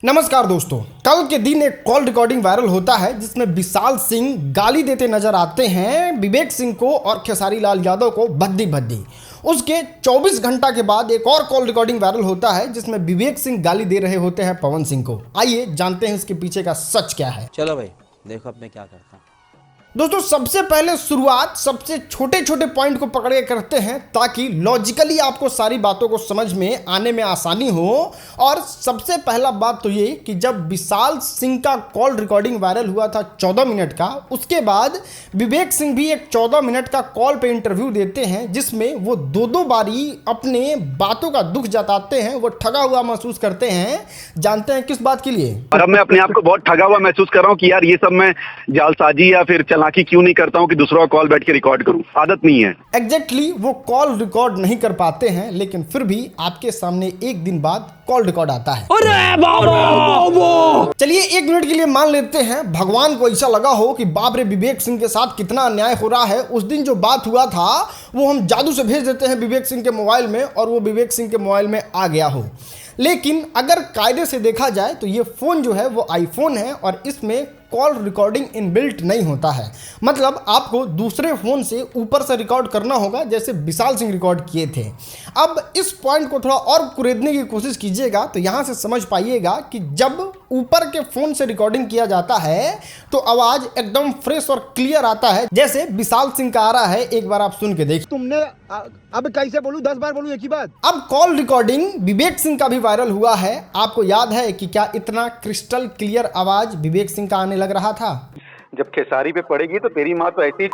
नमस्कार दोस्तों, कल के दिन एक कॉल रिकॉर्डिंग वायरल होता है जिसमें विशाल सिंह गाली देते नजर आते हैं विवेक सिंह को और खेसारी लाल यादव को भद्दी भद्दी। उसके 24 घंटा के बाद एक और कॉल रिकॉर्डिंग वायरल होता है जिसमें विवेक सिंह गाली दे रहे होते हैं पवन सिंह को। आइए जानते हैं इसके पीछे का सच क्या है। चलो भाई देखो अब मैं क्या करता हूँ। दोस्तों सबसे पहले शुरुआत सबसे छोटे छोटे पॉइंट को पकड़ के करते हैं ताकि लॉजिकली आपको सारी बातों को समझ में आने में आसानी हो। और सबसे पहला बात तो ये कि जब विशाल सिंह का कॉल रिकॉर्डिंग वायरल हुआ था 14 मिनट का, उसके बाद विवेक सिंह भी एक 14 मिनट का कॉल पे इंटरव्यू देते हैं जिसमें वो दो बारी अपने बातों का दुख जताते हैं। वो ठगा हुआ महसूस करते हैं। जानते हैं किस बात के लिए? और अब मैं अपने आप को बहुत ठगा हुआ महसूस कर रहा हूँ कि यार ये सब मैं जालसाजी या फिर चालाकी क्यों नहीं करता हूँ कि दूसरा कॉल बैठ के रिकॉर्ड करूँ। आदत नहीं है। एग्जैक्टली वो कॉल रिकॉर्ड नहीं कर पाते हैं, लेकिन फिर भी आपके सामने एक दिन बाद कॉल रिकॉर्ड आता है। चलिए 1 मिनट के लिए मान लेते हैं भगवान को ऐसा लगा हो कि बाप रे विवेक सिंह के साथ कितना अन्याय हो रहा है। उस दिन जो बात हुआ था वो हम जादू से भेज देते हैं विवेक सिंह के मोबाइल में और वो विवेक सिंह के मोबाइल में आ गया हो। लेकिन अगर कायदे से देखा जाए तो ये फ़ोन जो है वो आईफोन है और इसमें कॉल रिकॉर्डिंग इनबिल्ट नहीं होता है। मतलब आपको दूसरे फ़ोन से ऊपर से रिकॉर्ड करना होगा जैसे विशाल सिंह रिकॉर्ड किए थे। अब इस पॉइंट को थोड़ा और कुरेदने की कोशिश कीजिएगा तो यहाँ से समझ पाइएगा कि जब ऊपर के फ़ोन से रिकॉर्डिंग किया जाता है तो आवाज़ एकदम फ्रेश और क्लियर आता है जैसे विशाल सिंह का आ रहा है। एक बार आप सुन के देखिए। तुमने अब कैसे बोलूं, 10 बार बोलूं एक ही बात। अब कॉल रिकॉर्डिंग विवेक सिंह का भी वायरल हुआ है। आपको याद है कि क्या इतना क्रिस्टल क्लियर आवाज विवेक सिंह का आने लग रहा था? जब खेसारी पे पड़ेगी तो तेरी माँ तो ऐसी।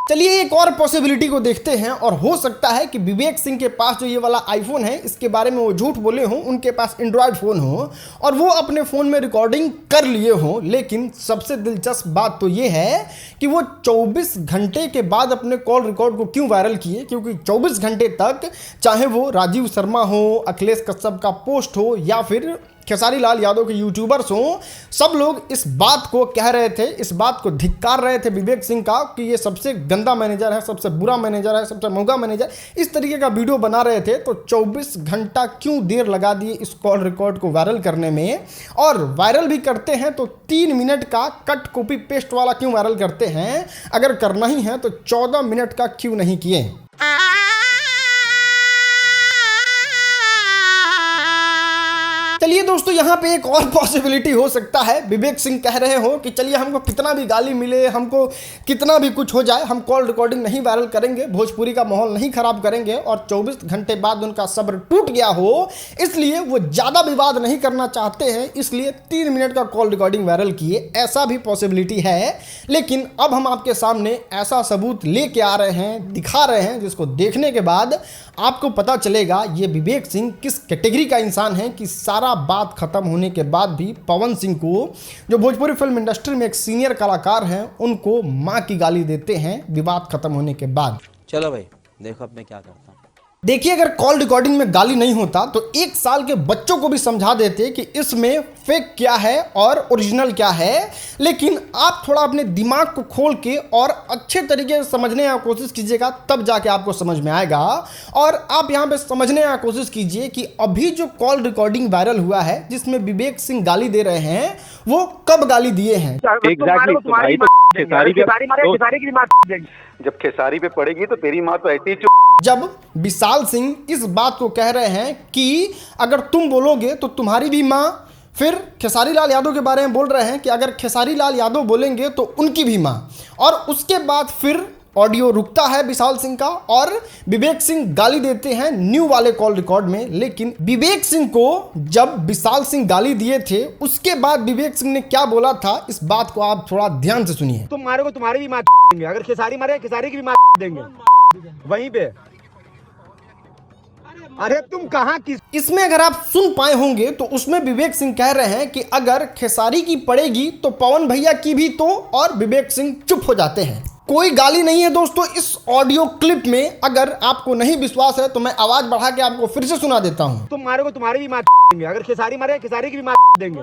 चलिए एक और पॉसिबिलिटी को देखते हैं और हो सकता है कि विवेक सिंह के पास जो ये वाला आईफोन है इसके बारे में वो झूठ बोले हों, उनके पास एंड्रॉयड फ़ोन हो और वो अपने फ़ोन में रिकॉर्डिंग कर लिए हों। लेकिन सबसे दिलचस्प बात तो ये है कि वो 24 घंटे के बाद अपने कॉल रिकॉर्ड को क्यों वायरल किए, क्योंकि 24 घंटे तक चाहे वो राजीव शर्मा हो, अखिलेश कश्यप का पोस्ट हो या फिर खेसारी लाल यादव के यूट्यूबर्स हों, सब लोग इस बात को कह रहे थे, इस बात को धिक्कार रहे थे विवेक सिंह का कि ये सबसे गंदा मैनेजर है, सबसे बुरा मैनेजर है, सबसे महंगा मैनेजर, इस तरीके का वीडियो बना रहे थे। तो 24 घंटा क्यों देर लगा दिए इस कॉल रिकॉर्ड को वायरल करने में? और वायरल भी करते हैं तो 3 मिनट का कट कॉपी पेस्ट वाला क्यों वायरल करते हैं? अगर करना ही है तो 14 मिनट का क्यों नहीं किए? चलिए दोस्तों यहाँ पे एक और पॉसिबिलिटी हो सकता है। विवेक सिंह कह रहे हो कि चलिए हमको कितना भी गाली मिले, हमको कितना भी कुछ हो जाए, हम कॉल रिकॉर्डिंग नहीं वायरल करेंगे, भोजपुरी का माहौल नहीं खराब करेंगे। और 24 घंटे बाद उनका सब्र टूट गया हो इसलिए वो ज़्यादा विवाद नहीं करना चाहते हैं, इसलिए 3 मिनट का कॉल रिकॉर्डिंग वायरल किए। ऐसा भी पॉसिबिलिटी है। लेकिन अब हम आपके सामने ऐसा सबूत लेके आ रहे हैं, दिखा रहे हैं, जिसको देखने के बाद आपको पता चलेगा ये विवेक सिंह किस कैटेगरी का इंसान है कि सारा बात खत्म होने के बाद भी पवन सिंह को, जो भोजपुरी फिल्म इंडस्ट्री में एक सीनियर कलाकार हैं, उनको मां की गाली देते हैं विवाद खत्म होने के बाद। चलो भाई देखो अब मैं क्या करता हूँ। देखिए अगर कॉल रिकॉर्डिंग में गाली नहीं होता तो 1 साल के बच्चों को भी समझा देते कि इसमें फेक क्या है और ओरिजिनल क्या है। लेकिन आप थोड़ा अपने दिमाग को खोल के और अच्छे तरीके से समझने की कोशिश कीजिएगा, तब जाके आपको समझ में आएगा। और आप यहाँ पे समझने की कोशिश कीजिए कि अभी जो कॉल रिकॉर्डिंग वायरल हुआ है जिसमें विवेक सिंह गाली दे रहे हैं वो कब गाली दिए हैं। जब खेसारी पे पड़ेगी तो तेरी माँ तो ऐसी। जब विशाल सिंह इस बात को कह रहे हैं कि अगर तुम बोलोगे तो तुम्हारी भी माँ, फिर खेसारी लाल यादव के बारे में बोल रहे हैं कि अगर खेसारी लाल यादव बोलेंगे तो उनकी भी माँ, और उसके बाद फिर ऑडियो रुकता है विशाल सिंह का और विवेक सिंह गाली देते हैं न्यू वाले कॉल रिकॉर्ड में। लेकिन विवेक सिंह को जब विशाल सिंह गाली दिए थे उसके बाद विवेक सिंह ने क्या बोला था, इस बात को आप थोड़ा ध्यान से सुनिए। तुम मारोगे तुम्हारी भी मार देंगे, अगर खेसारी मारे खेसारी की भी मार देंगे वहीं पे। अरे तुम कहाँ किस इसमें अगर आप सुन पाए होंगे तो उसमें विवेक सिंह कह रहे हैं कि अगर खेसारी की पड़ेगी तो पवन भैया की भी तो, और विवेक सिंह चुप हो जाते हैं। कोई गाली नहीं है दोस्तों इस ऑडियो क्लिप में। अगर आपको नहीं विश्वास है तो मैं आवाज बढ़ा के आपको फिर से सुना देता हूं। तुम मारोगे तुम्हारी भी मार देंगे, अगर खेसारी मारे खेसारी की भी मार देंगे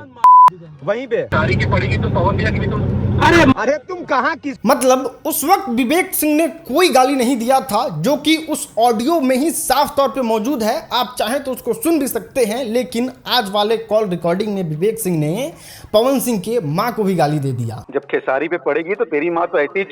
वहीं पे। खेसारी की पड़ेगी तो पवन भैया की भी तो। अरे तुम कहाँ किस मतलब उस वक्त विवेक सिंह ने कोई गाली नहीं दिया था, जो कि उस ऑडियो में ही साफ तौर पे मौजूद है। आप चाहें तो उसको सुन भी सकते हैं, लेकिन आज वाले कॉल रिकॉर्डिंग में विवेक सिंह ने पवन सिंह के मां को भी गाली दे दिया। जब खेसारी पे पड़ेगी तो तेरी माँ तो ऐसी ही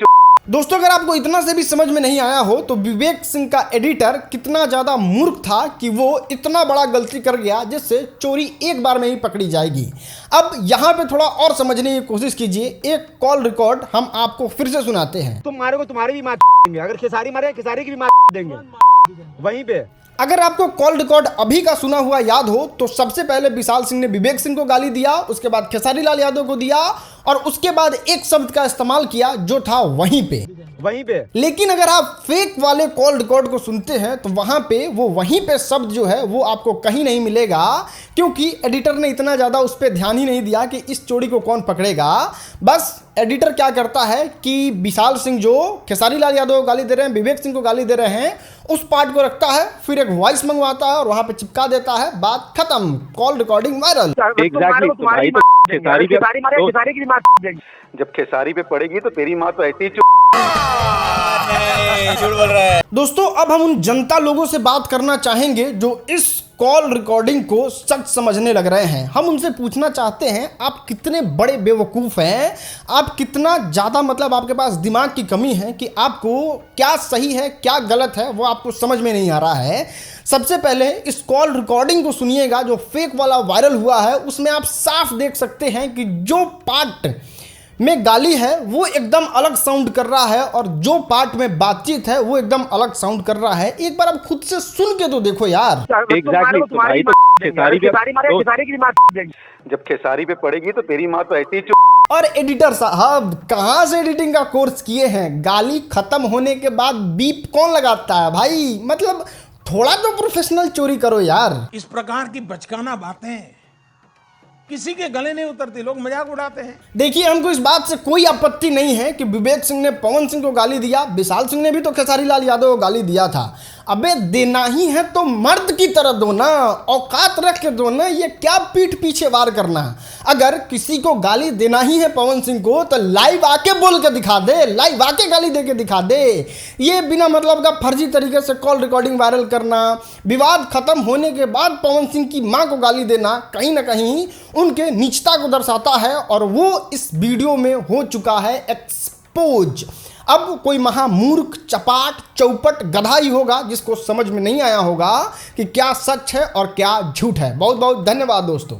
दोस्तों, अगर आपको इतना से भी समझ में नहीं आया हो तो विवेक सिंह का एडिटर कितना ज्यादा मूर्ख था कि वो इतना बड़ा गलती कर गया जिससे चोरी एक बार में ही पकड़ी जाएगी। अब यहाँ पे थोड़ा और समझने की कोशिश कीजिए। एक कॉल रिकॉर्ड हम आपको फिर से सुनाते हैं। तुम मारोगे तुम्हारी भी माँ देंगे, अगर खेसारी मारे खेसारी की भी माँ देंगे वहीं पे। अगर आपको कॉल रिकॉर्ड अभी का सुना हुआ याद हो तो सबसे पहले विशाल सिंह ने विवेक सिंह को गाली दिया, उसके बाद खेसारी लाल यादव को दिया और उसके बाद एक शब्द का इस्तेमाल किया जो था वहीं पे। लेकिन अगर आप फेक वाले कॉल रिकॉर्ड को सुनते हैं तो वहां पे वो वहीं पे शब्द जो है वो आपको कहीं नहीं मिलेगा, क्योंकि एडिटर ने इतना ज्यादा उस पर ध्यान ही नहीं दिया कि इस चोरी को कौन पकड़ेगा। बस एडिटर क्या करता है कि विशाल सिंह जो खेसारी लाल यादव को गाली दे रहे हैं, विवेक सिंह को गाली दे रहे हैं, उस पार्ट को रखता है, फिर एक वॉइस मंगवाता है और वहां पे चिपका देता है, बात खत्म, कॉल रिकॉर्डिंग वायरल। जब खेसारी पे पड़ेगी तो तेरी माँ तो ऐसी ही दोस्तों, अब हम उन जनता लोगों से बात करना चाहेंगे जो इस कॉल रिकॉर्डिंग को सच समझने लग रहे हैं। हम उनसे पूछना चाहते हैं, आप कितने बड़े बेवकूफ़ हैं, आप कितना ज़्यादा मतलब आपके पास दिमाग की कमी है कि आपको क्या सही है क्या गलत है वो आपको समझ में नहीं आ रहा है। सबसे पहले इस कॉल रिकॉर्डिंग को सुनिएगा जो फेक वाला वायरल हुआ है। उसमें आप साफ देख सकते हैं कि जो पार्ट में गाली है वो एकदम अलग साउंड कर रहा है और जो पार्ट में बातचीत है वो एकदम अलग साउंड कर रहा है। एक बार आप खुद से सुन के तो देखो यार। जब खेसारी पे पड़ेगी तो तेरी माँ तो ऐसी ही और एडिटर साहब कहाँ से एडिटिंग का कोर्स किए हैं? गाली खत्म होने के बाद बीप कौन लगाता है भाई? मतलब थोड़ा तो प्रोफेशनल चोरी करो यार। इस प्रकार की बचकाना बातें किसी के गले नहीं उतरती, लोग मजाक उड़ाते हैं। देखिए, हमको इस बात से कोई आपत्ति नहीं है कि विवेक सिंह ने पवन सिंह को गाली दिया, विशाल सिंह ने भी तो खेसारी लाल यादव को गाली दिया था। अबे देना ही है तो मर्द की तरह दो ना, औकात रख के दो ना, ये क्या पीठ पीछे वार करना। अगर किसी को गाली देना ही है पवन सिंह को तो लाइव आके बोल के दिखा दे, लाइव आके गाली दे के दिखा दे। ये बिना मतलब का फर्जी तरीके से कॉल रिकॉर्डिंग वायरल करना, विवाद खत्म होने के बाद पवन सिंह की मां को गाली देना कहीं ना कहीं उनके नीचता को दर्शाता है और वो इस वीडियो में हो चुका है एक्सपोज। अब कोई महामूर्ख चपाट चौपट गधा ही होगा जिसको समझ में नहीं आया होगा कि क्या सच है और क्या झूठ है। बहुत बहुत धन्यवाद दोस्तों।